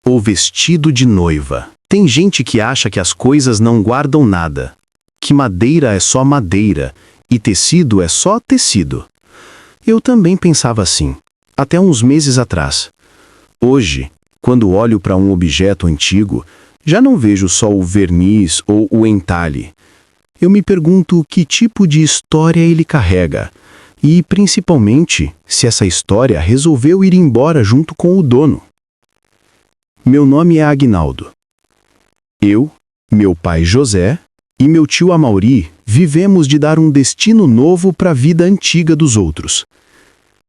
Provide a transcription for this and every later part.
O vestido de noiva. Tem gente que acha que as coisas não guardam nada, que madeira é só madeira e tecido é só tecido. Eu também pensava assim, até uns meses atrás. Hoje, quando olho para um objeto antigo, já não vejo só o verniz ou o entalhe. Eu me pergunto que tipo de história ele carrega e, principalmente, se essa história resolveu ir embora junto com o dono. Meu nome é Aguinaldo. Eu, meu pai José e meu tio Amauri vivemos de dar um destino novo para a vida antiga dos outros.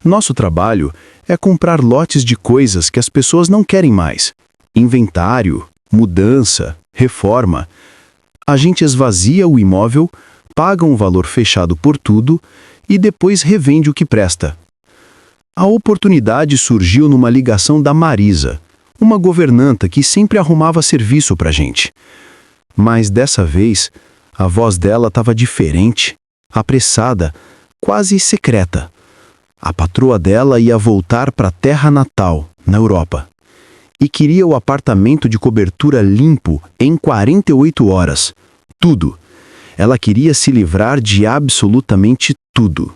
Nosso trabalho é comprar lotes de coisas que as pessoas não querem mais. Inventário, mudança, reforma. A gente esvazia o imóvel, paga um valor fechado por tudo e depois revende o que presta. A oportunidade surgiu numa ligação da Marisa, uma governanta que sempre arrumava serviço pra gente. Mas dessa vez, a voz dela estava diferente, apressada, quase secreta. A patroa dela ia voltar para a terra natal, na Europa, e queria o apartamento de cobertura limpo em 48 horas. Tudo. Ela queria se livrar de absolutamente tudo.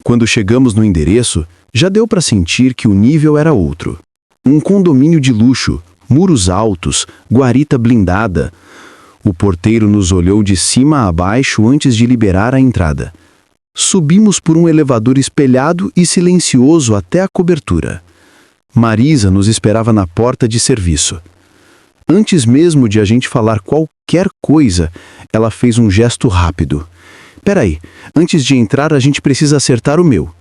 Quando chegamos no endereço, já deu para sentir que o nível era outro. Um condomínio de luxo, muros altos, guarita blindada. O porteiro nos olhou de cima a baixo antes de liberar a entrada. Subimos por um elevador espelhado e silencioso até a cobertura. Marisa nos esperava na porta de serviço. Antes mesmo de a gente falar qualquer coisa, ela fez um gesto rápido. Peraí, antes de entrar a gente precisa acertar o meu.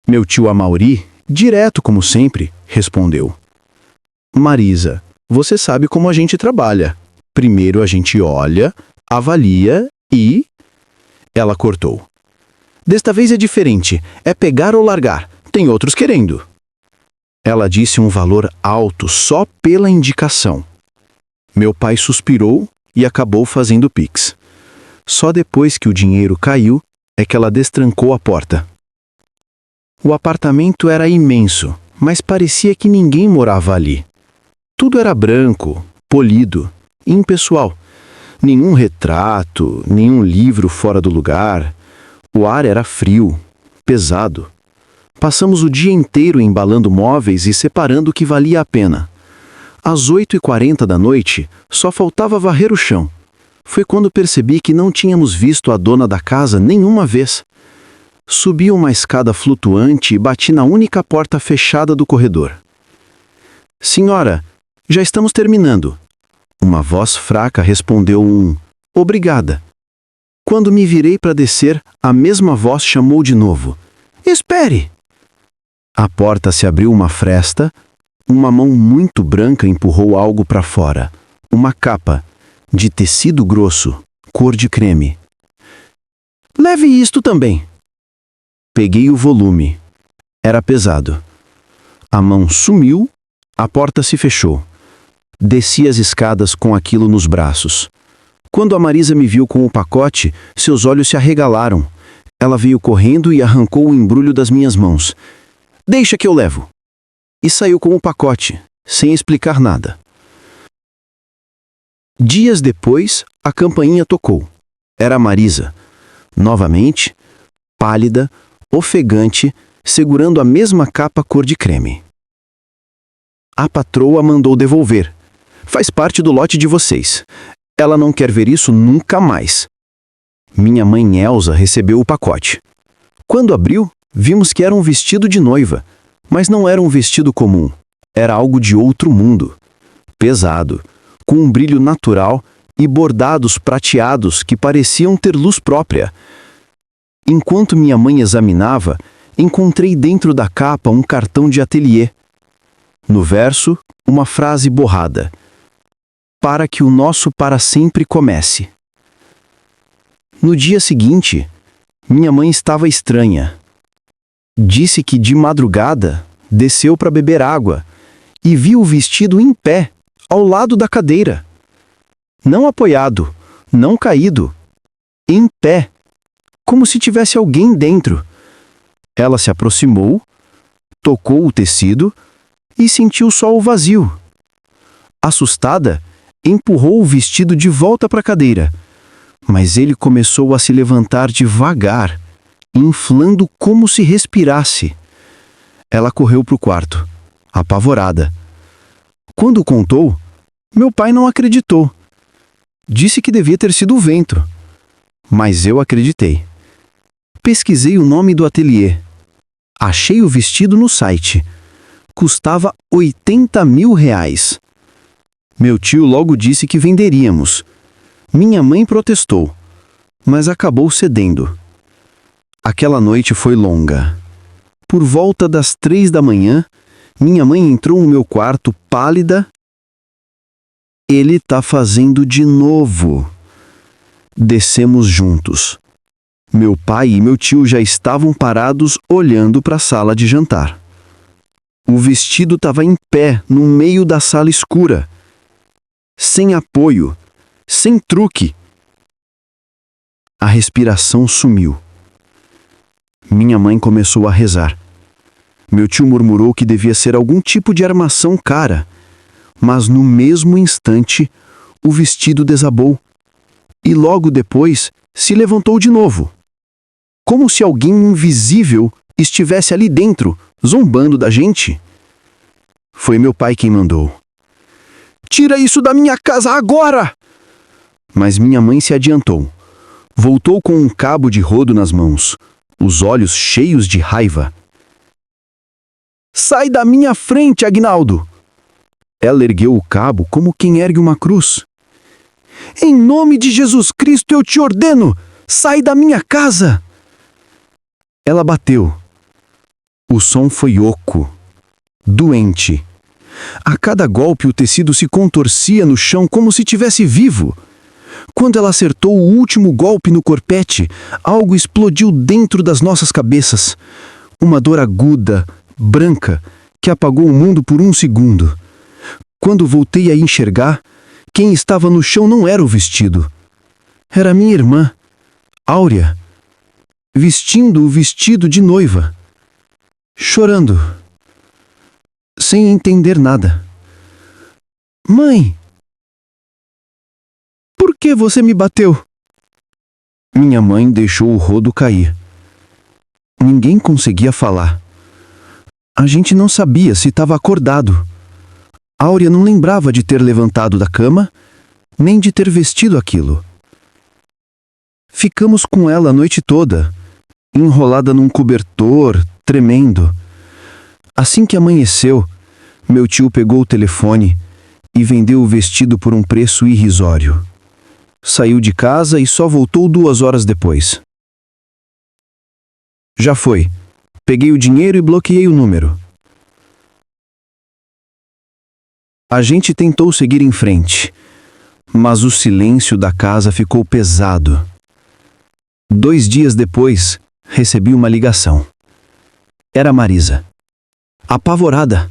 Meu tio Amauri, direto como sempre, respondeu. Marisa, você sabe como a gente trabalha. Primeiro a gente olha, avalia e... Ela cortou. Desta vez é diferente, é pegar ou largar. Tem outros querendo. Ela disse um valor alto só pela indicação. Meu pai suspirou e acabou fazendo pix. Só depois que o dinheiro caiu é que ela destrancou a porta. O apartamento era imenso, mas parecia que ninguém morava ali. Tudo era branco, polido, impessoal. Nenhum retrato, nenhum livro fora do lugar. O ar era frio, pesado. Passamos o dia inteiro embalando móveis e separando o que valia a pena. Às 8h40 da noite, só faltava varrer o chão. Foi quando percebi que não tínhamos visto a dona da casa nenhuma vez. Subi uma escada flutuante e bati na única porta fechada do corredor. Senhora, já estamos terminando. Uma voz fraca respondeu um obrigada. Quando me virei para descer, a mesma voz chamou de novo. Espere! A porta se abriu uma fresta, uma mão muito branca empurrou algo para fora. Uma capa, de tecido grosso, cor de creme. Leve isto também. Peguei o volume. Era pesado. A mão sumiu, a porta se fechou. Desci as escadas com aquilo nos braços. Quando a Marisa me viu com o pacote, seus olhos se arregalaram. Ela veio correndo e arrancou o embrulho das minhas mãos. Deixa que eu levo. E saiu com o pacote, sem explicar nada. Dias depois, a campainha tocou. Era a Marisa. Novamente, pálida, ofegante, segurando a mesma capa cor de creme. A patroa mandou devolver. Faz parte do lote de vocês. Ela não quer ver isso nunca mais. Minha mãe Elsa recebeu o pacote. Quando abriu, vimos que era um vestido de noiva, mas não era um vestido comum. Era algo de outro mundo. Pesado, com um brilho natural e bordados prateados que pareciam ter luz própria. Enquanto minha mãe examinava, encontrei dentro da capa um cartão de ateliê. No verso, uma frase borrada. Para que o nosso para sempre comece. No dia seguinte, minha mãe estava estranha. Disse que de madrugada desceu para beber água e viu o vestido em pé, ao lado da cadeira. Não apoiado, não caído, em pé, como se tivesse alguém dentro. Ela se aproximou, tocou o tecido e sentiu só o vazio. Assustada, empurrou o vestido de volta para a cadeira, mas ele começou a se levantar devagar, inflando como se respirasse. Ela correu para o quarto, apavorada. Quando contou, meu pai não acreditou. Disse que devia ter sido o vento. Mas eu acreditei. Pesquisei o nome do ateliê. Achei o vestido no site. Custava R$ 80 mil. Meu tio logo disse que venderíamos. Minha mãe protestou, mas acabou cedendo. Aquela noite foi longa. Por volta das 3 da manhã, minha mãe entrou no meu quarto pálida. Ele tá fazendo de novo. Descemos juntos. Meu pai e meu tio já estavam parados olhando para a sala de jantar. O vestido estava em pé no meio da sala escura. Sem apoio, sem truque. A respiração sumiu. Minha mãe começou a rezar. Meu tio murmurou que devia ser algum tipo de armação cara, mas no mesmo instante o vestido desabou e logo depois se levantou de novo, como se alguém invisível estivesse ali dentro, zombando da gente. Foi meu pai quem mandou. "Tira isso da minha casa agora!" Mas minha mãe se adiantou. Voltou com um cabo de rodo nas mãos, os olhos cheios de raiva. "Sai da minha frente, Aguinaldo!" Ela ergueu o cabo como quem ergue uma cruz. "Em nome de Jesus Cristo eu te ordeno, sai da minha casa!" Ela bateu. O som foi oco, doente. A cada golpe o tecido se contorcia no chão como se tivesse vivo. Quando ela acertou o último golpe no corpete, algo explodiu dentro das nossas cabeças. Uma dor aguda, branca, que apagou o mundo por um segundo. Quando voltei a enxergar, quem estava no chão não era o vestido. Era minha irmã, Áurea, vestindo o vestido de noiva. Chorando. Sem entender nada. "Mãe, por que você me bateu?" Minha mãe deixou o rodo cair. Ninguém conseguia falar. A gente não sabia se estava acordado. Áurea não lembrava de ter levantado da cama, nem de ter vestido aquilo. Ficamos com ela a noite toda, enrolada num cobertor, tremendo. Assim que amanheceu, meu tio pegou o telefone e vendeu o vestido por um preço irrisório. Saiu de casa e só voltou 2 horas depois. Já foi. Peguei o dinheiro e bloqueei o número. A gente tentou seguir em frente, mas o silêncio da casa ficou pesado. 2 dias depois, recebi uma ligação. Era Marisa. Apavorada.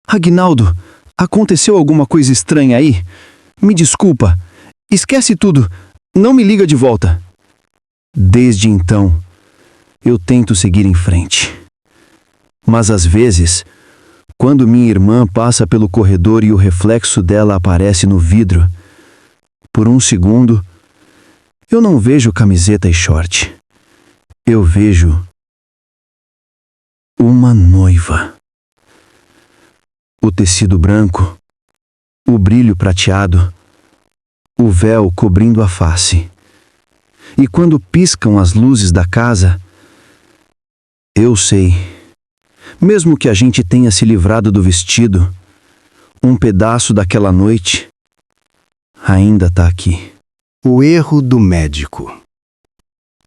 "Aguinaldo, aconteceu alguma coisa estranha aí? Me desculpa. Esquece tudo. Não me liga de volta." Desde então, eu tento seguir em frente. Mas às vezes, quando minha irmã passa pelo corredor e o reflexo dela aparece no vidro, por um segundo, eu não vejo camiseta e short. Eu vejo uma noiva. O tecido branco, o brilho prateado, o véu cobrindo a face. E quando piscam as luzes da casa, eu sei, mesmo que a gente tenha se livrado do vestido, um pedaço daquela noite ainda está aqui. O erro do médico.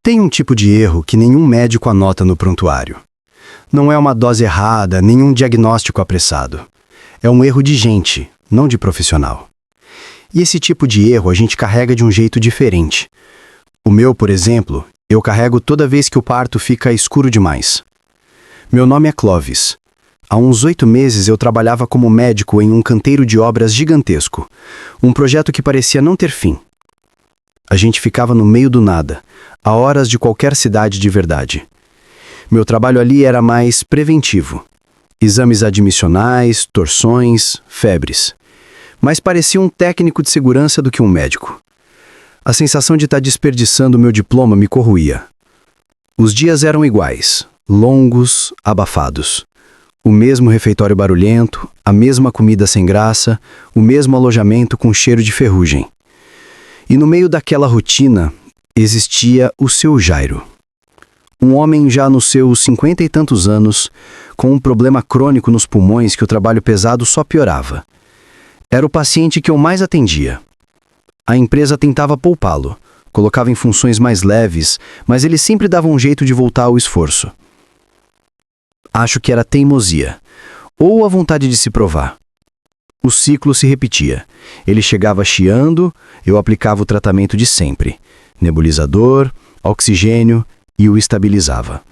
Tem um tipo de erro que nenhum médico anota no prontuário. Não é uma dose errada, nenhum diagnóstico apressado. É um erro de gente, não de profissional. E esse tipo de erro a gente carrega de um jeito diferente. O meu, por exemplo, eu carrego toda vez que o parto fica escuro demais. Meu nome é Clovis. Há uns 8 meses eu trabalhava como médico em um canteiro de obras gigantesco, um projeto que parecia não ter fim. A gente ficava no meio do nada, a horas de qualquer cidade de verdade. Meu trabalho ali era mais preventivo. Exames admissionais, torções, febres. Mas parecia um técnico de segurança do que um médico. A sensação de estar desperdiçando meu diploma me corroía. Os dias eram iguais, longos, abafados. O mesmo refeitório barulhento, a mesma comida sem graça, o mesmo alojamento com cheiro de ferrugem. E no meio daquela rotina, existia o seu Jairo. Um homem já nos seus 50 e tantos anos, com um problema crônico nos pulmões que o trabalho pesado só piorava. Era o paciente que eu mais atendia. A empresa tentava poupá-lo, colocava em funções mais leves, mas ele sempre dava um jeito de voltar ao esforço. Acho que era teimosia, ou a vontade de se provar. O ciclo se repetia. Ele chegava chiando, eu aplicava o tratamento de sempre. Nebulizador, oxigênio, e o estabilizava.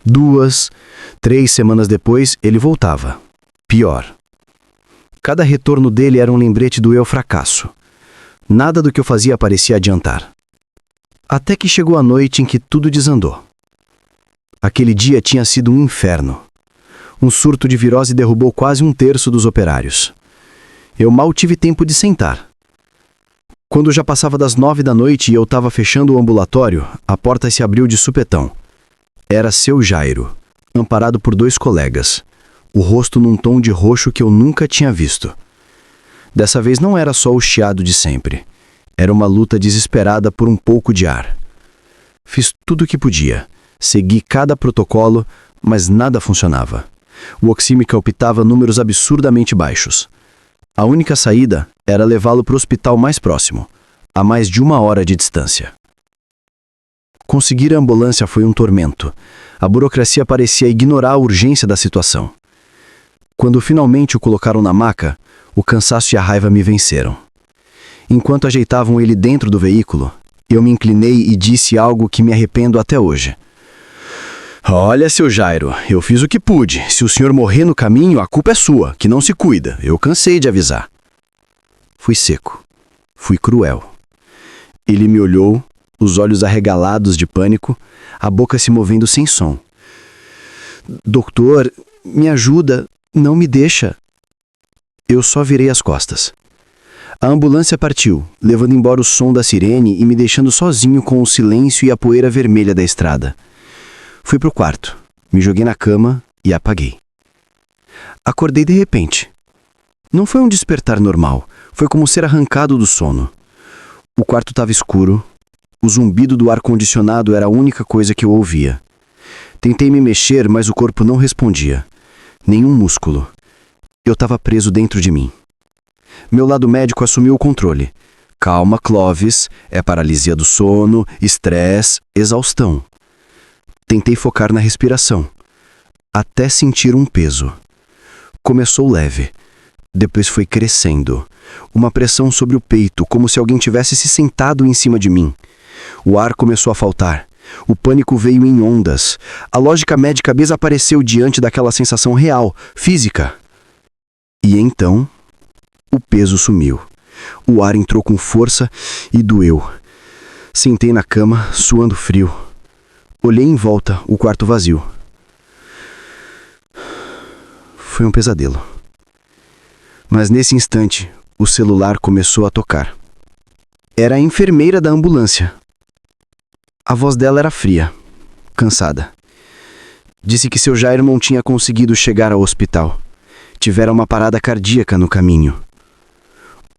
2, 3 semanas depois, ele voltava. Pior. Cada retorno dele era um lembrete do eu fracasso. Nada do que eu fazia parecia adiantar. Até que chegou a noite em que tudo desandou. Aquele dia tinha sido um inferno. Um surto de virose derrubou quase 1/3 dos operários. Eu mal tive tempo de sentar. Quando já passava das 9 da noite e eu estava fechando o ambulatório, a porta se abriu de supetão. Era seu Jairo, amparado por 2 colegas, o rosto num tom de roxo que eu nunca tinha visto. Dessa vez não era só o chiado de sempre. Era uma luta desesperada por um pouco de ar. Fiz tudo o que podia. Segui cada protocolo, mas nada funcionava. O oxímetro optava números absurdamente baixos. A única saída era levá-lo para o hospital mais próximo, a mais de 1 hora de distância. Conseguir a ambulância foi um tormento. A burocracia parecia ignorar a urgência da situação. Quando finalmente o colocaram na maca, o cansaço e a raiva me venceram. Enquanto ajeitavam ele dentro do veículo, eu me inclinei e disse algo que me arrependo até hoje. Olha, seu Jairo, eu fiz o que pude. Se o senhor morrer no caminho, a culpa é sua, que não se cuida. Eu cansei de avisar. Fui seco. Fui cruel. Ele me olhou, os olhos arregalados de pânico, a boca se movendo sem som. Doutor, me ajuda, não me deixa. Eu só virei as costas. A ambulância partiu, levando embora o som da sirene e me deixando sozinho com o silêncio e a poeira vermelha da estrada. Fui pro quarto, me joguei na cama e apaguei. Acordei de repente. Não foi um despertar normal, foi como ser arrancado do sono. O quarto estava escuro, o zumbido do ar-condicionado era a única coisa que eu ouvia. Tentei me mexer, mas o corpo não respondia. Nenhum músculo. Eu estava preso dentro de mim. Meu lado médico assumiu o controle. Calma, Clovis, é paralisia do sono, estresse, exaustão. Tentei focar na respiração, até sentir um peso. Começou leve, depois foi crescendo. Uma pressão sobre o peito, como se alguém tivesse se sentado em cima de mim. O ar começou a faltar. O pânico veio em ondas. A lógica médica desapareceu diante daquela sensação real, física. E então, o peso sumiu. O ar entrou com força e doeu. Sentei na cama, suando frio. Olhei em volta, o quarto vazio. Foi um pesadelo. Mas nesse instante, o celular começou a tocar. Era a enfermeira da ambulância. A voz dela era fria, cansada. Disse que seu Jairo não tinha conseguido chegar ao hospital. Tivera uma parada cardíaca no caminho.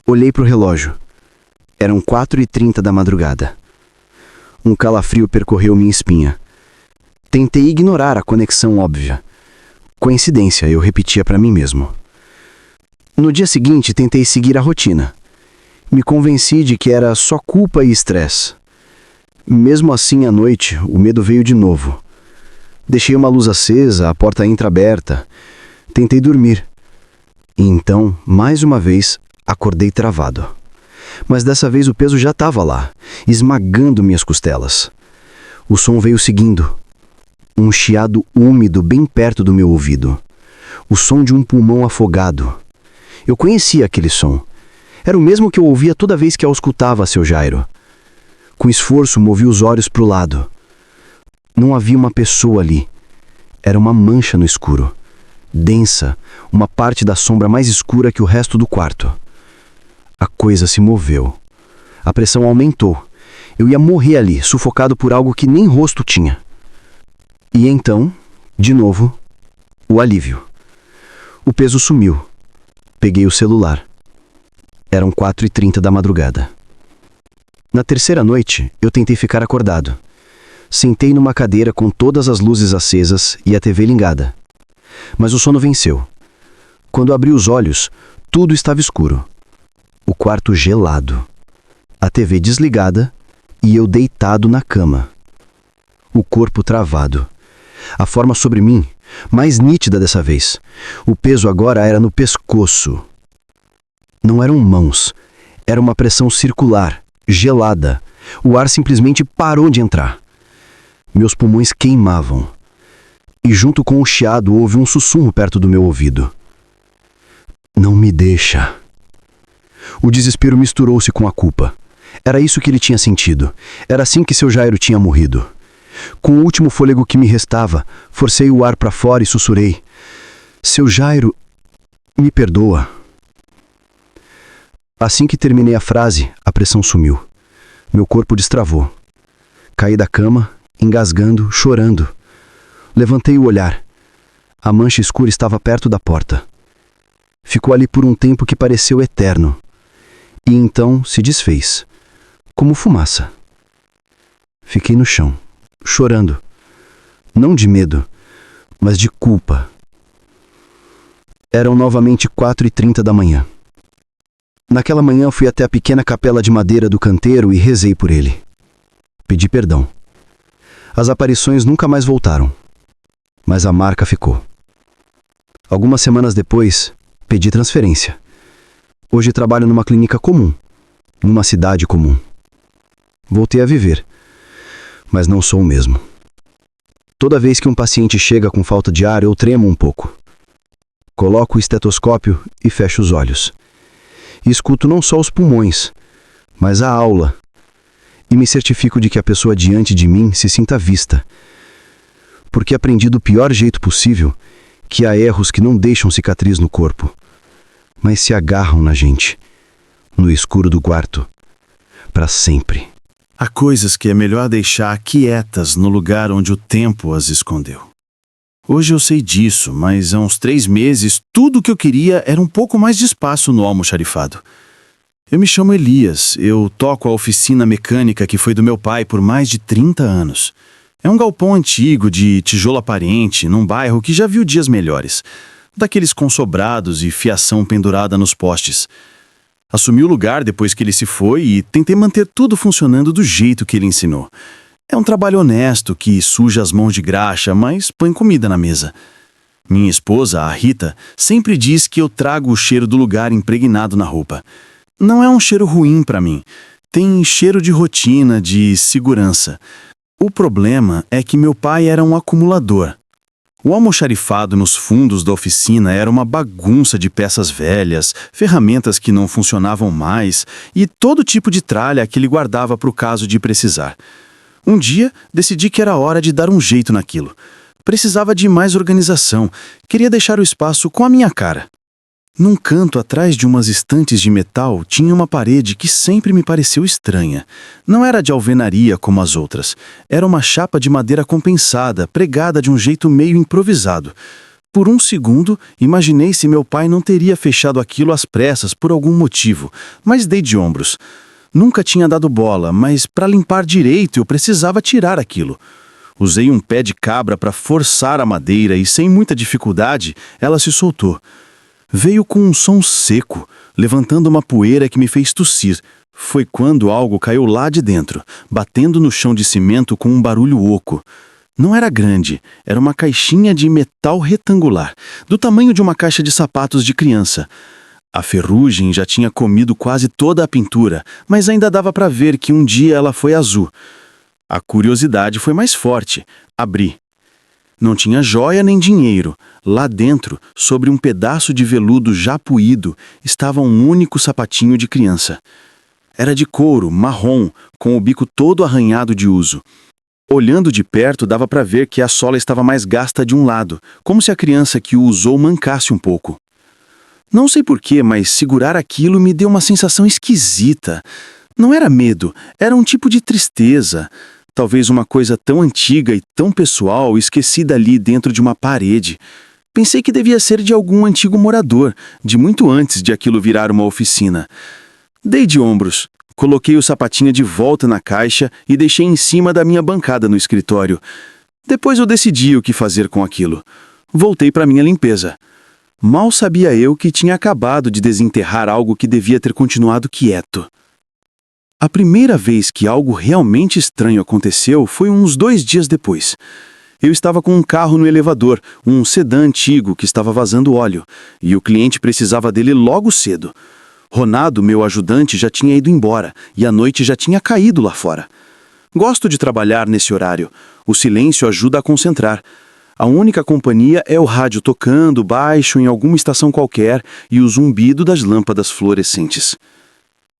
Olhei para o relógio. Eram 4h30 da madrugada. Um calafrio percorreu minha espinha. Tentei ignorar a conexão óbvia. Coincidência, eu repetia para mim mesmo. No dia seguinte, tentei seguir a rotina. Me convenci de que era só culpa e estresse. Mesmo assim, à noite, o medo veio de novo. Deixei uma luz acesa, a porta entreaberta. Tentei dormir. E então, mais uma vez, acordei travado. Mas dessa vez o peso já estava lá, esmagando minhas costelas. O som veio seguindo. Um chiado úmido bem perto do meu ouvido. O som de um pulmão afogado. Eu conhecia aquele som. Era o mesmo que eu ouvia toda vez que eu escutava seu Jairo. Com esforço, movi os olhos para o lado. Não havia uma pessoa ali. Era uma mancha no escuro. densa, uma parte da sombra mais escura que o resto do quarto. A coisa se moveu. A pressão aumentou. Eu ia morrer ali, sufocado por algo que nem rosto tinha. E então, de novo, o alívio. O peso sumiu. Peguei o celular. Eram 4h30 da madrugada. Na terceira noite, eu tentei ficar acordado. Sentei numa cadeira com todas as luzes acesas e a TV ligada. Mas o sono venceu. Quando abri os olhos, tudo estava escuro. O quarto gelado. A TV desligada e eu deitado na cama. O corpo travado. A forma sobre mim, mais nítida dessa vez. O peso agora era no pescoço. Não eram mãos. Era uma pressão circular, gelada. O ar simplesmente parou de entrar. Meus pulmões queimavam. E junto com o chiado houve um sussurro perto do meu ouvido. Não me deixa. O desespero misturou-se com a culpa. Era isso que ele tinha sentido. Era assim que seu Jairo tinha morrido. Com o último fôlego que me restava, forcei o ar para fora e sussurrei. Seu Jairo, me perdoa. Assim que terminei a frase, a pressão sumiu. Meu corpo destravou. Caí da cama, engasgando, chorando. Levantei o olhar. A mancha escura estava perto da porta. Ficou ali por um tempo que pareceu eterno. E então se desfez, como fumaça. Fiquei no chão, chorando. Não de medo, mas de culpa. Eram novamente 4h30 da manhã. Naquela manhã fui até a pequena capela de madeira do canteiro e rezei por ele. Pedi perdão. As aparições nunca mais voltaram, mas a marca ficou. Algumas semanas depois, pedi transferência. Hoje trabalho numa clínica comum, numa cidade comum. Voltei a viver, mas não sou o mesmo. Toda vez que um paciente chega com falta de ar, eu tremo um pouco. Coloco o estetoscópio e fecho os olhos. E escuto não só os pulmões, mas a aula. E me certifico de que a pessoa diante de mim se sinta vista. Porque aprendi do pior jeito possível que há erros que não deixam cicatriz no corpo, mas se agarram na gente, no escuro do quarto, para sempre. Há coisas que é melhor deixar quietas no lugar onde o tempo as escondeu. Hoje eu sei disso, mas há uns 3 meses tudo o que eu queria era um pouco mais de espaço no almoxarifado. Eu me chamo Elias, eu toco a oficina mecânica que foi do meu pai por mais de 30 anos. É um galpão antigo de tijolo aparente, num bairro que já viu dias melhores. Daqueles com sobrados e fiação pendurada nos postes. Assumi o lugar depois que ele se foi e tentei manter tudo funcionando do jeito que ele ensinou. É um trabalho honesto que suja as mãos de graxa, mas põe comida na mesa. Minha esposa, a Rita, sempre diz que eu trago o cheiro do lugar impregnado na roupa. Não é um cheiro ruim para mim. Tem cheiro de rotina, de segurança. O problema é que meu pai era um acumulador. O almoxarifado nos fundos da oficina era uma bagunça de peças velhas, ferramentas que não funcionavam mais e todo tipo de tralha que ele guardava para o caso de precisar. Um dia, decidi que era hora de dar um jeito naquilo. Precisava de mais organização, queria deixar o espaço com a minha cara. Num canto atrás de umas estantes de metal tinha uma parede que sempre me pareceu estranha. Não era de alvenaria como as outras. Era uma chapa de madeira compensada, pregada de um jeito meio improvisado. Por um segundo, imaginei se meu pai não teria fechado aquilo às pressas por algum motivo, mas dei de ombros. Nunca tinha dado bola, mas para limpar direito eu precisava tirar aquilo. Usei um pé de cabra para forçar a madeira e, sem muita dificuldade, ela se soltou. Veio com um som seco, levantando uma poeira que me fez tossir. Foi quando algo caiu lá de dentro, batendo no chão de cimento com um barulho oco. Não era grande, era uma caixinha de metal retangular, do tamanho de uma caixa de sapatos de criança. A ferrugem já tinha comido quase toda a pintura, mas ainda dava para ver que um dia ela foi azul. A curiosidade foi mais forte. Abri. Não tinha joia nem dinheiro. Lá dentro, sobre um pedaço de veludo já puído, estava um único sapatinho de criança. Era de couro, marrom, com o bico todo arranhado de uso. Olhando de perto, dava para ver que a sola estava mais gasta de um lado, como se a criança que o usou mancasse um pouco. Não sei porquê, mas segurar aquilo me deu uma sensação esquisita. Não era medo, era um tipo de tristeza. Talvez uma coisa tão antiga e tão pessoal esquecida ali dentro de uma parede. Pensei que devia ser de algum antigo morador, de muito antes de aquilo virar uma oficina. Dei de ombros. Coloquei o sapatinho de volta na caixa e deixei em cima da minha bancada no escritório. Depois eu decidi o que fazer com aquilo. Voltei para minha limpeza. Mal sabia eu que tinha acabado de desenterrar algo que devia ter continuado quieto. A primeira vez que algo realmente estranho aconteceu foi uns 2 dias depois. Eu estava com um carro no elevador, um sedã antigo que estava vazando óleo, e o cliente precisava dele logo cedo. Ronaldo, meu ajudante, já tinha ido embora e a noite já tinha caído lá fora. Gosto de trabalhar nesse horário. O silêncio ajuda a concentrar. A única companhia é o rádio tocando baixo em alguma estação qualquer e o zumbido das lâmpadas fluorescentes.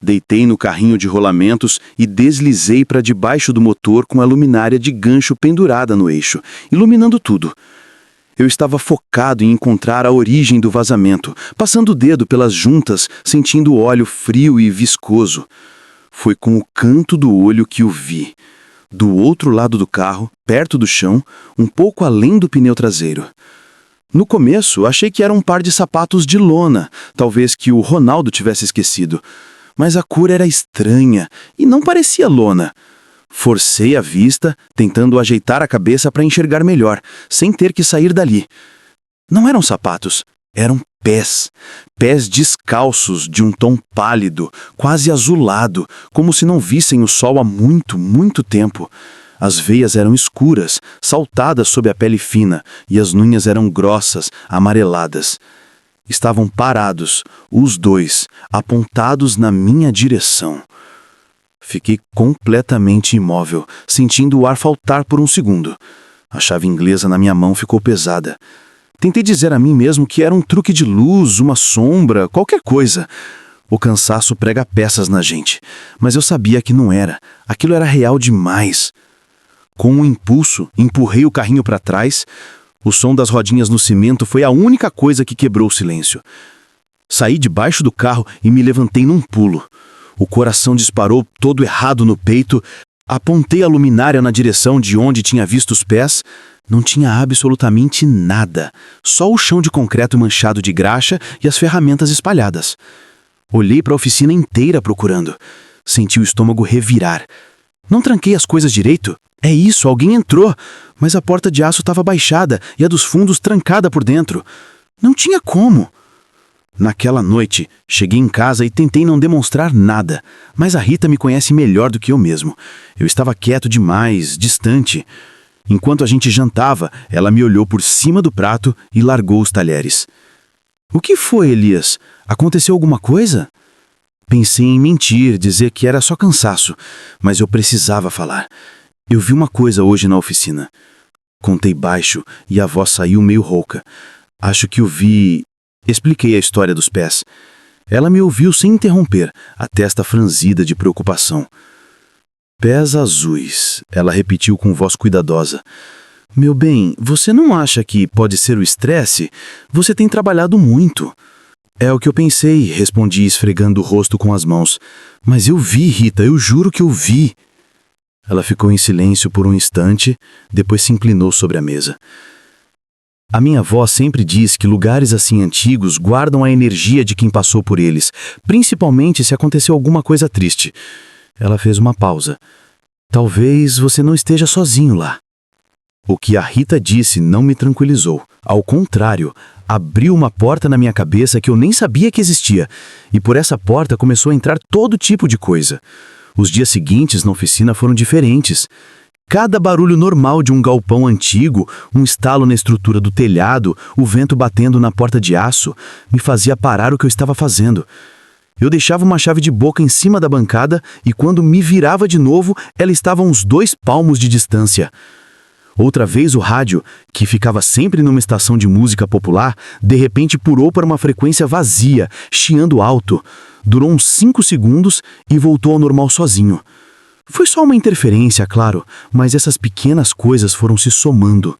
Deitei no carrinho de rolamentos e deslizei para debaixo do motor com a luminária de gancho pendurada no eixo, iluminando tudo. Eu estava focado em encontrar a origem do vazamento, passando o dedo pelas juntas, sentindo o óleo frio e viscoso. Foi com o canto do olho que o vi. Do outro lado do carro, perto do chão, um pouco além do pneu traseiro. No começo, achei que era um par de sapatos de lona, talvez que o Ronaldo tivesse esquecido. Mas a cor era estranha e não parecia lona. Forcei a vista, tentando ajeitar a cabeça para enxergar melhor, sem ter que sair dali. Não eram sapatos, eram pés. Pés descalços, de um tom pálido, quase azulado, como se não vissem o sol há muito, muito tempo. As veias eram escuras, saltadas sob a pele fina, e as unhas eram grossas, amareladas. Estavam parados, os dois, apontados na minha direção. Fiquei completamente imóvel, sentindo o ar faltar por um segundo. A chave inglesa na minha mão ficou pesada. Tentei dizer a mim mesmo que era um truque de luz, uma sombra, qualquer coisa. O cansaço prega peças na gente, mas eu sabia que não era. Aquilo era real demais. Com um impulso, empurrei o carrinho para trás. O som das rodinhas no cimento foi a única coisa que quebrou o silêncio. Saí debaixo do carro e me levantei num pulo. O coração disparou todo errado no peito. Apontei a luminária na direção de onde tinha visto os pés. Não tinha absolutamente nada. Só o chão de concreto manchado de graxa e as ferramentas espalhadas. Olhei para a oficina inteira procurando. Senti o estômago revirar. Não tranquei as coisas direito? É isso, alguém entrou. Mas a porta de aço estava baixada e a dos fundos trancada por dentro. Não tinha como. Naquela noite, cheguei em casa e tentei não demonstrar nada, mas a Rita me conhece melhor do que eu mesmo. Eu estava quieto demais, distante. Enquanto a gente jantava, ela me olhou por cima do prato e largou os talheres. O que foi, Elias? Aconteceu alguma coisa? Pensei em mentir, dizer que era só cansaço, mas eu precisava falar. Eu vi uma coisa hoje na oficina. Contei baixo e a voz saiu meio rouca. Acho que o vi... Expliquei a história dos pés. Ela me ouviu sem interromper, a testa franzida de preocupação. Pés azuis, ela repetiu com voz cuidadosa. Meu bem, você não acha que pode ser o estresse? Você tem trabalhado muito. É o que eu pensei, respondi esfregando o rosto com as mãos. Mas eu vi, Rita, eu juro que eu vi. Ela ficou em silêncio por um instante, depois se inclinou sobre a mesa. A minha avó sempre diz que lugares assim antigos guardam a energia de quem passou por eles, principalmente se aconteceu alguma coisa triste. Ela fez uma pausa. Talvez você não esteja sozinho lá. O que a Rita disse não me tranquilizou. Ao contrário, abriu uma porta na minha cabeça que eu nem sabia que existia, e por essa porta começou a entrar todo tipo de coisa. Os dias seguintes na oficina foram diferentes. Cada barulho normal de um galpão antigo, um estalo na estrutura do telhado, o vento batendo na porta de aço, me fazia parar o que eu estava fazendo. Eu deixava uma chave de boca em cima da bancada e quando me virava de novo, ela estava a uns 2 palmos de distância. Outra vez o rádio, que ficava sempre numa estação de música popular, de repente pulou para uma frequência vazia, chiando alto. Durou uns 5 segundos e voltou ao normal sozinho. Foi só uma interferência, claro, mas essas pequenas coisas foram se somando.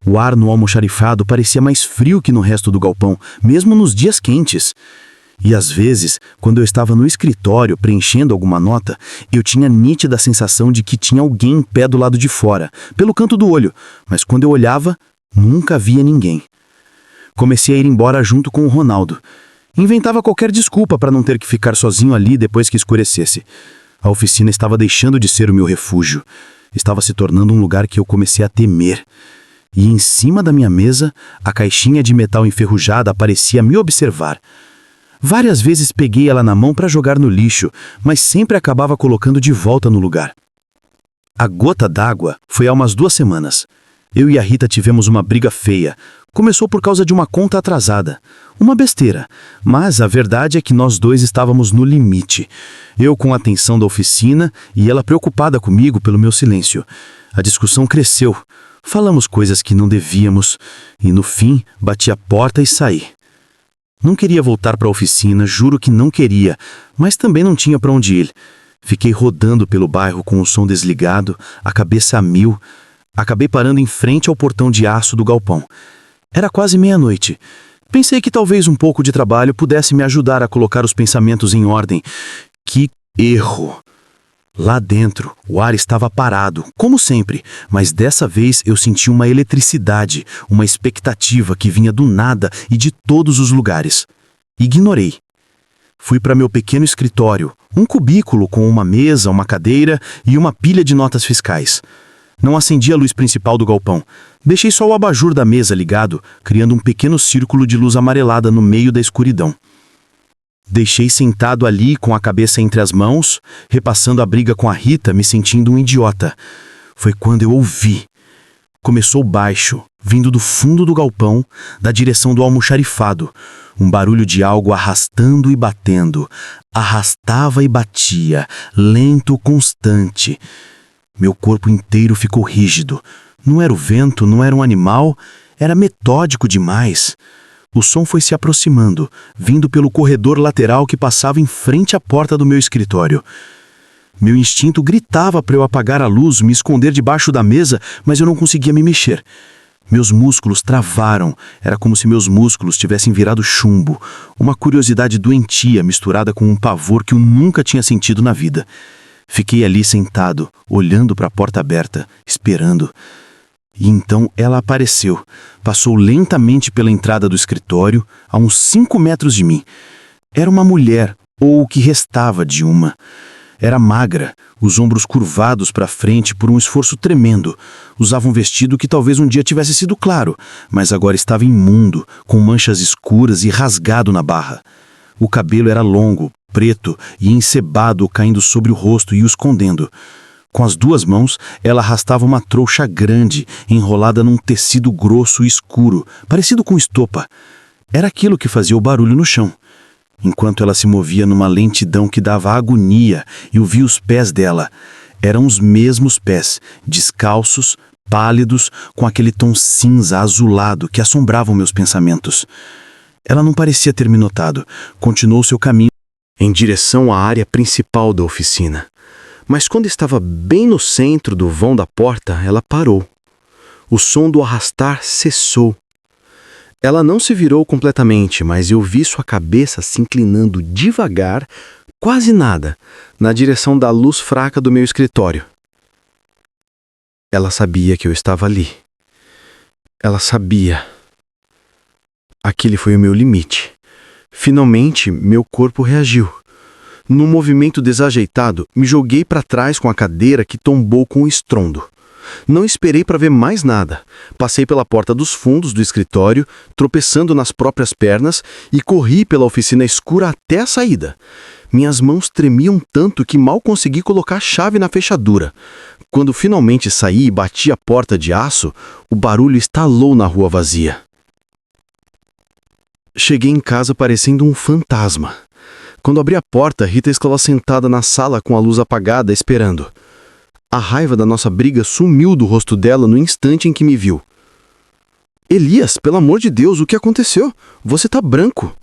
O ar no almoxarifado parecia mais frio que no resto do galpão, mesmo nos dias quentes. E às vezes, quando eu estava no escritório preenchendo alguma nota, eu tinha a nítida sensação de que tinha alguém em pé do lado de fora, pelo canto do olho, mas quando eu olhava, nunca via ninguém. Comecei a ir embora junto com o Ronaldo. Inventava qualquer desculpa para não ter que ficar sozinho ali depois que escurecesse. A oficina estava deixando de ser o meu refúgio. Estava se tornando um lugar que eu comecei a temer. E em cima da minha mesa, a caixinha de metal enferrujada parecia me observar. Várias vezes peguei ela na mão para jogar no lixo, mas sempre acabava colocando de volta no lugar. A gota d'água foi há umas 2 semanas. Eu e a Rita tivemos uma briga feia. Começou por causa de uma conta atrasada. Uma besteira, mas a verdade é que nós dois estávamos no limite. Eu com a atenção da oficina e ela preocupada comigo pelo meu silêncio. A discussão cresceu. Falamos coisas que não devíamos e no fim bati a porta e saí. Não queria voltar para a oficina, juro que não queria, mas também não tinha para onde ir. Fiquei rodando pelo bairro com o som desligado, a cabeça a mil. Acabei parando em frente ao portão de aço do galpão. Era quase meia-noite. Pensei que talvez um pouco de trabalho pudesse me ajudar a colocar os pensamentos em ordem. Que erro! Lá dentro, o ar estava parado, como sempre, mas dessa vez eu senti uma eletricidade, uma expectativa que vinha do nada e de todos os lugares. Ignorei. Fui para meu pequeno escritório, um cubículo com uma mesa, uma cadeira e uma pilha de notas fiscais. Não acendi a luz principal do galpão. Deixei só o abajur da mesa ligado, criando um pequeno círculo de luz amarelada no meio da escuridão. Deixei sentado ali com a cabeça entre as mãos, repassando a briga com a Rita, me sentindo um idiota. Foi quando eu ouvi. Começou baixo, vindo do fundo do galpão, da direção do almoxarifado. Um barulho de algo arrastando e batendo. Arrastava e batia, lento, constante. Meu corpo inteiro ficou rígido. Não era o vento, não era um animal, era metódico demais. O som foi se aproximando, vindo pelo corredor lateral que passava em frente à porta do meu escritório. Meu instinto gritava para eu apagar a luz, me esconder debaixo da mesa, mas eu não conseguia me mexer. Meus músculos travaram, era como se meus músculos tivessem virado chumbo, uma curiosidade doentia misturada com um pavor que eu nunca tinha sentido na vida. Fiquei ali sentado, olhando para a porta aberta, esperando. E então ela apareceu, passou lentamente pela entrada do escritório, a uns 5 metros de mim. Era uma mulher, ou o que restava de uma. Era magra, os ombros curvados para frente por um esforço tremendo. Usava um vestido que talvez um dia tivesse sido claro, mas agora estava imundo, com manchas escuras e rasgado na barra. O cabelo era longo, preto e encebado caindo sobre o rosto e o escondendo. Com as 2 mãos, ela arrastava uma trouxa grande, enrolada num tecido grosso e escuro, parecido com estopa. Era aquilo que fazia o barulho no chão. Enquanto ela se movia numa lentidão que dava agonia, eu vi os pés dela. Eram os mesmos pés, descalços, pálidos, com aquele tom cinza azulado que assombravam meus pensamentos. Ela não parecia ter me notado. Continuou seu caminho em direção à área principal da oficina. Mas quando estava bem no centro do vão da porta, ela parou. O som do arrastar cessou. Ela não se virou completamente, mas eu vi sua cabeça se inclinando devagar, quase nada, na direção da luz fraca do meu escritório. Ela sabia que eu estava ali. Ela sabia. Aquele foi o meu limite. Finalmente, meu corpo reagiu. Num movimento desajeitado, me joguei para trás com a cadeira que tombou com um estrondo. Não esperei para ver mais nada. Passei pela porta dos fundos do escritório, tropeçando nas próprias pernas, e corri pela oficina escura até a saída. Minhas mãos tremiam tanto que mal consegui colocar a chave na fechadura. Quando finalmente saí e bati a porta de aço, o barulho estalou na rua vazia. Cheguei em casa parecendo um fantasma. Quando abri a porta, Rita estava sentada na sala com a luz apagada, esperando. A raiva da nossa briga sumiu do rosto dela no instante em que me viu. Elias, pelo amor de Deus, o que aconteceu? Você tá branco.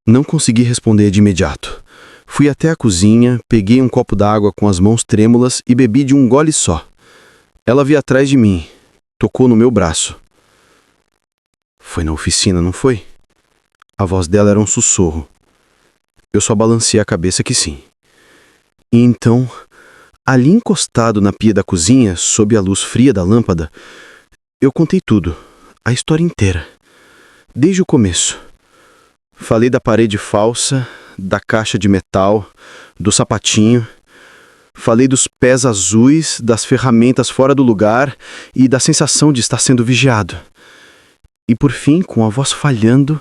Não consegui responder de imediato. Fui até a cozinha, peguei um copo d'água com as mãos trêmulas e bebi de um gole só. Ela veio atrás de mim, tocou no meu braço. Foi na oficina, não foi? A voz dela era um sussurro. Eu só balancei a cabeça que sim. E então, ali encostado na pia da cozinha, sob a luz fria da lâmpada, eu contei tudo, a história inteira, desde o começo. Falei da parede falsa, da caixa de metal, do sapatinho. Falei dos pés azuis, das ferramentas fora do lugar e da sensação de estar sendo vigiado. E por fim, com a voz falhando,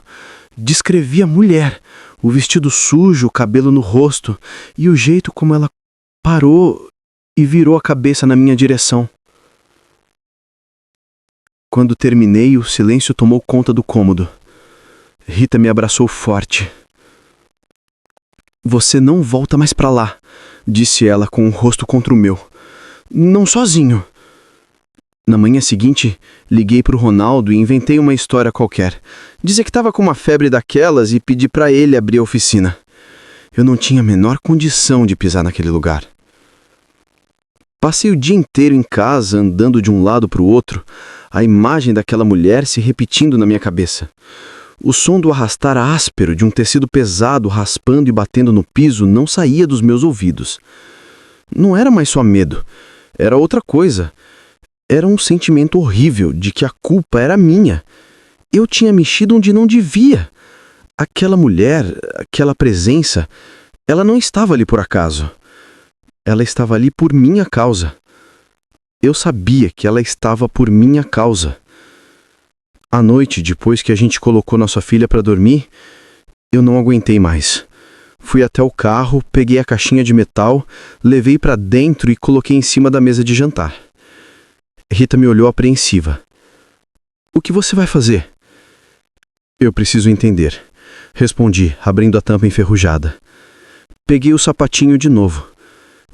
descrevi a mulher, o vestido sujo, o cabelo no rosto e o jeito como ela parou e virou a cabeça na minha direção. Quando terminei, o silêncio tomou conta do cômodo. Rita me abraçou forte. Você não volta mais pra lá, disse ela com o rosto contra o meu. Não sozinho. Na manhã seguinte, liguei pro Ronaldo e inventei uma história qualquer. Dizia que estava com uma febre daquelas e pedi pra ele abrir a oficina. Eu não tinha a menor condição de pisar naquele lugar. Passei o dia inteiro em casa, andando de um lado pro outro, a imagem daquela mulher se repetindo na minha cabeça. O som do arrastar áspero de um tecido pesado raspando e batendo no piso não saía dos meus ouvidos. Não era mais só medo, era outra coisa. Era um sentimento horrível de que a culpa era minha. Eu tinha mexido onde não devia. Aquela mulher, aquela presença, ela não estava ali por acaso. Ela estava ali por minha causa. Eu sabia que ela estava por minha causa. À noite, depois que a gente colocou nossa filha para dormir, eu não aguentei mais. Fui até o carro, peguei a caixinha de metal, levei para dentro e coloquei em cima da mesa de jantar. Rita me olhou apreensiva. O que você vai fazer? Eu preciso entender. Respondi, abrindo a tampa enferrujada. Peguei o sapatinho de novo.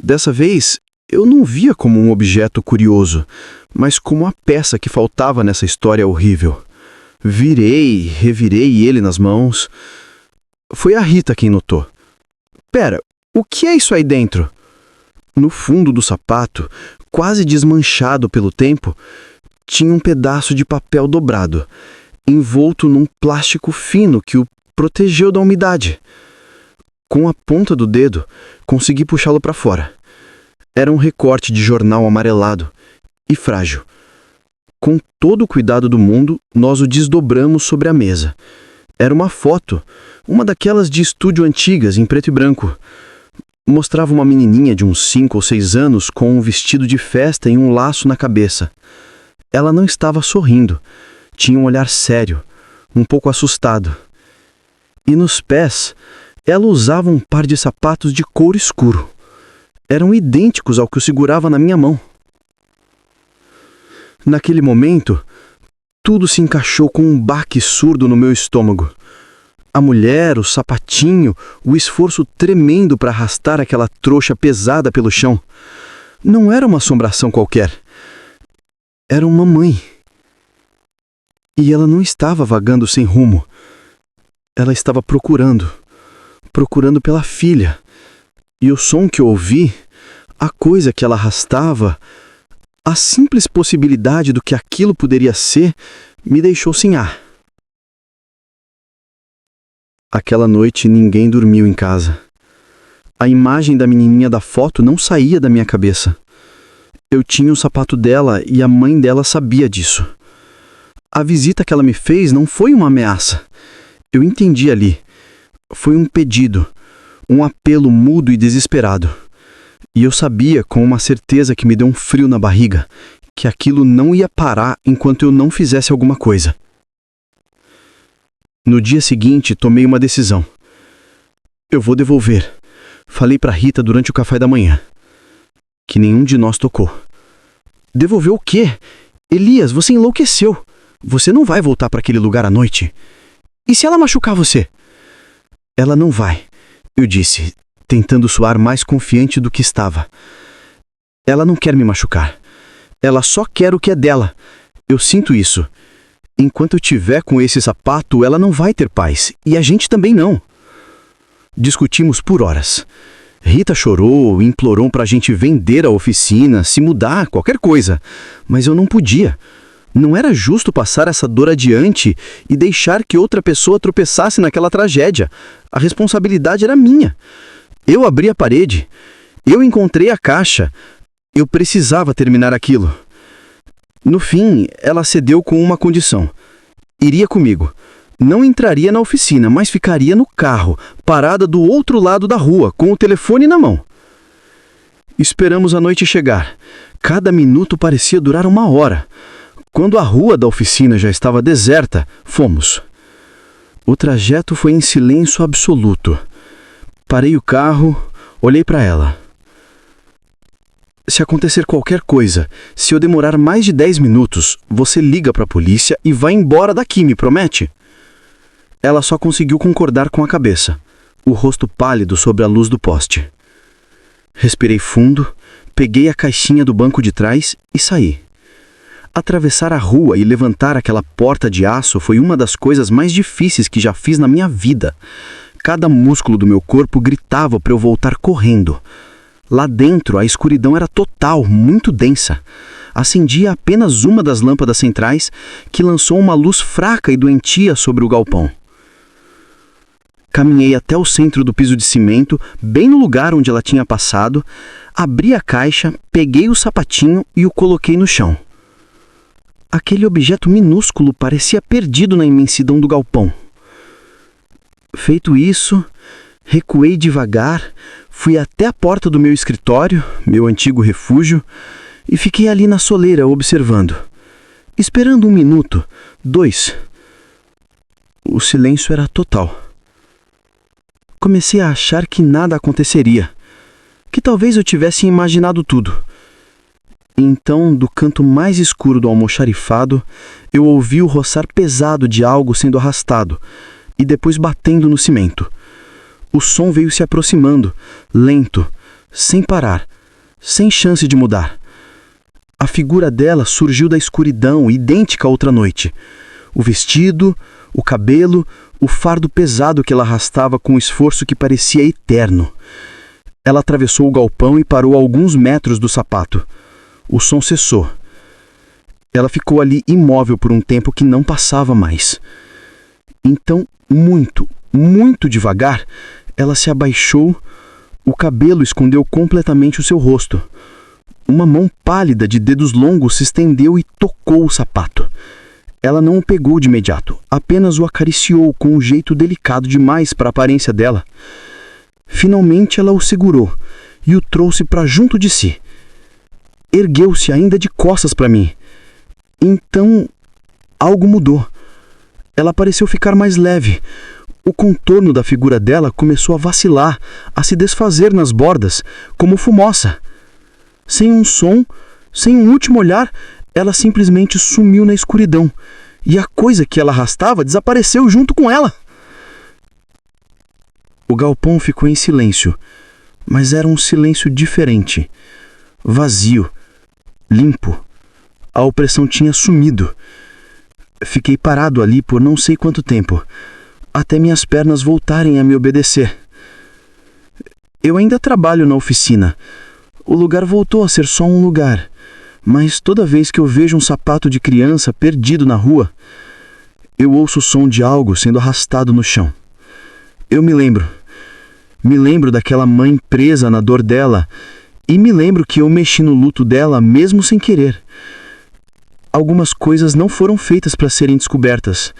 Dessa vez, eu não via como um objeto curioso, mas como a peça que faltava nessa história horrível. Virei, revirei ele nas mãos. Foi a Rita quem notou. Pera, o que é isso aí dentro? No fundo do sapato, quase desmanchado pelo tempo, tinha um pedaço de papel dobrado, envolto num plástico fino que o protegeu da umidade. Com a ponta do dedo, consegui puxá-lo para fora. Era um recorte de jornal amarelado e frágil. Com todo o cuidado do mundo, nós o desdobramos sobre a mesa. Era uma foto, uma daquelas de estúdio antigas, em preto e branco. Mostrava uma menininha de uns 5 ou 6 anos com um vestido de festa e um laço na cabeça. Ela não estava sorrindo. Tinha um olhar sério, um pouco assustado. E nos pés, ela usava um par de sapatos de couro escuro. Eram idênticos ao que eu segurava na minha mão. Naquele momento, tudo se encaixou com um baque surdo no meu estômago. A mulher, o sapatinho, o esforço tremendo para arrastar aquela trouxa pesada pelo chão. Não era uma assombração qualquer. Era uma mãe. E ela não estava vagando sem rumo. Ela estava procurando pela filha. E o som que eu ouvi, a coisa que ela arrastava, a simples possibilidade do que aquilo poderia ser, me deixou sem ar. Aquela noite ninguém dormiu em casa. A imagem da menininha da foto não saía da minha cabeça. Eu tinha o sapato dela e a mãe dela sabia disso. A visita que ela me fez não foi uma ameaça. Eu entendi ali. Foi um pedido, um apelo mudo e desesperado. E eu sabia, com uma certeza que me deu um frio na barriga, que aquilo não ia parar enquanto eu não fizesse alguma coisa. No dia seguinte, tomei uma decisão. Eu vou devolver. Falei para Rita durante o café da manhã. Que nenhum de nós tocou. Devolver o quê? Elias, você enlouqueceu. Você não vai voltar para aquele lugar à noite. E se ela machucar você? Ela não vai, eu disse, tentando soar mais confiante do que estava. Ela não quer me machucar. Ela só quer o que é dela. Eu sinto isso. Enquanto eu tiver com esse sapato, ela não vai ter paz. E a gente também não. Discutimos por horas. Rita chorou, implorou para a gente vender a oficina, se mudar, qualquer coisa. Mas eu não podia. Não era justo passar essa dor adiante e deixar que outra pessoa tropeçasse naquela tragédia. A responsabilidade era minha. Eu abri a parede. Eu encontrei a caixa. Eu precisava terminar aquilo. No fim, ela cedeu com uma condição. Iria comigo. Não entraria na oficina, mas ficaria no carro, parada do outro lado da rua, com o telefone na mão. Esperamos a noite chegar. Cada minuto parecia durar 1 hora. Quando a rua da oficina já estava deserta, fomos. O trajeto foi em silêncio absoluto. Parei o carro, olhei para ela. Se acontecer qualquer coisa, se eu demorar mais de 10 minutos, você liga para a polícia e vai embora daqui, me promete? Ela só conseguiu concordar com a cabeça, o rosto pálido sob a luz do poste. Respirei fundo, peguei a caixinha do banco de trás e saí. Atravessar a rua e levantar aquela porta de aço foi uma das coisas mais difíceis que já fiz na minha vida. Cada músculo do meu corpo gritava para eu voltar correndo. Lá dentro, a escuridão era total, muito densa. Acendia apenas uma das lâmpadas centrais, que lançou uma luz fraca e doentia sobre o galpão. Caminhei até o centro do piso de cimento, bem no lugar onde ela tinha passado, abri a caixa, peguei o sapatinho e o coloquei no chão. Aquele objeto minúsculo parecia perdido na imensidão do galpão. Feito isso, recuei devagar, fui até a porta do meu escritório, meu antigo refúgio, e fiquei ali na soleira observando. Esperando 1 minuto, 2. O silêncio era total. Comecei a achar que nada aconteceria, que talvez eu tivesse imaginado tudo. Então, do canto mais escuro do almoxarifado, eu ouvi o roçar pesado de algo sendo arrastado e depois batendo no cimento. O som veio se aproximando, lento, sem parar, sem chance de mudar. A figura dela surgiu da escuridão, idêntica a outra noite. O vestido, o cabelo, o fardo pesado que ela arrastava com um esforço que parecia eterno. Ela atravessou o galpão e parou a alguns metros do sapato. O som cessou. Ela ficou ali imóvel por um tempo que não passava mais. Então, muito, muito devagar, ela se abaixou, o cabelo escondeu completamente o seu rosto. Uma mão pálida de dedos longos se estendeu e tocou o sapato. Ela não o pegou de imediato, apenas o acariciou com um jeito delicado demais para a aparência dela. Finalmente ela o segurou e o trouxe para junto de si. Ergueu-se ainda de costas para mim. Então, algo mudou. Ela pareceu ficar mais leve. O contorno da figura dela começou a vacilar, a se desfazer nas bordas, como fumaça. Sem um som, sem um último olhar, ela simplesmente sumiu na escuridão, e a coisa que ela arrastava desapareceu junto com ela. O galpão ficou em silêncio, mas era um silêncio diferente, vazio, limpo. A opressão tinha sumido. Fiquei parado ali por não sei quanto tempo, até minhas pernas voltarem a me obedecer. Eu ainda trabalho na oficina. O lugar voltou a ser só um lugar, mas toda vez que eu vejo um sapato de criança perdido na rua, eu ouço o som de algo sendo arrastado no chão. Eu me lembro daquela mãe presa na dor dela, e me lembro que eu mexi no luto dela mesmo sem querer. Algumas coisas não foram feitas para serem descobertas.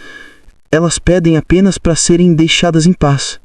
Elas pedem apenas para serem deixadas em paz.